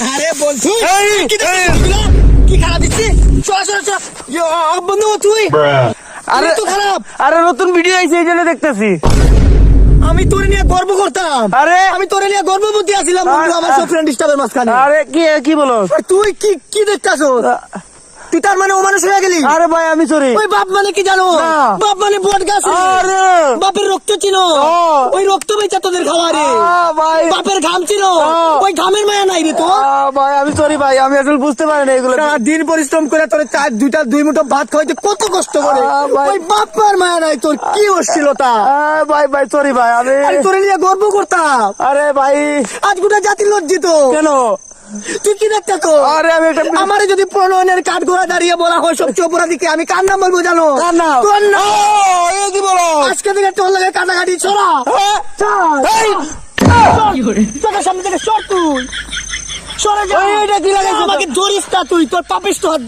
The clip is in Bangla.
আরে বন্ধু কি খারাপ দিচ্ছি? বন্ধু তুই আরে তো খারাপ। আরে নতুন ভিডিও আইছে এই জন্য দেখতেছি। আমি তোর নিয়ে গর্ব করতাম, আরে আমি তোর নিয়ে গর্ববতী আছিলাম বন্ধু, আমার সব ফ্রেন্ড ডিস্টার্বের মাঝখানে। আরে কি বলো? আর তুই কি কি দেখতাছ? তুই তার মানে অমানুষ হয়ে গেলি? আরে ভাই আমি সরি। ওই বাপ মানে কি জানো? না। বাপ মানে বট গাছ রে। আরে বাপের রক্ত চিনো? ওই রক্ত বেচা তোদের খাওয়া রে। ভাই বাপের ঘাম চিনো? ওই ঘামের মায়া নাই রে তো। ভাই আমি সরি ভাই, আমি আসলে বুঝতে পারি না এগুলো। দিন পরিশ্রম করে তোর দুই মুঠো ভাত খাইতে কত কষ্ট করে। ভাই। ওই বাপ মার মায়া নাই তোর, কি অশ্লীলতা। ভাই সরি ভাই আমি। আরে তোরে নিয়ে গর্ব করতাম, আরে ভাই আজ গোটা জাতি লজ্জিত। কেন? তুই কি দেখতেছ? আরে আমি একটা আমারে যদি প্রণয়নের কাঠ ঘোড়া দাঁড়িয়ে বলা হয় সবচেয়ে অপরাধীকে, আমি কার নাম বলবো জানো? কার নাম? তোর নাম। এই কি বলো? আজকে থেকে তোর লাগে কাটাকাটি ছড়া। এই, চোখের সামনে থেকে সর তুই, সরে যা। এটা কি লাগাইছো? আমাকে ধরিস না তুই, তোর পাপিষ্ঠ হাত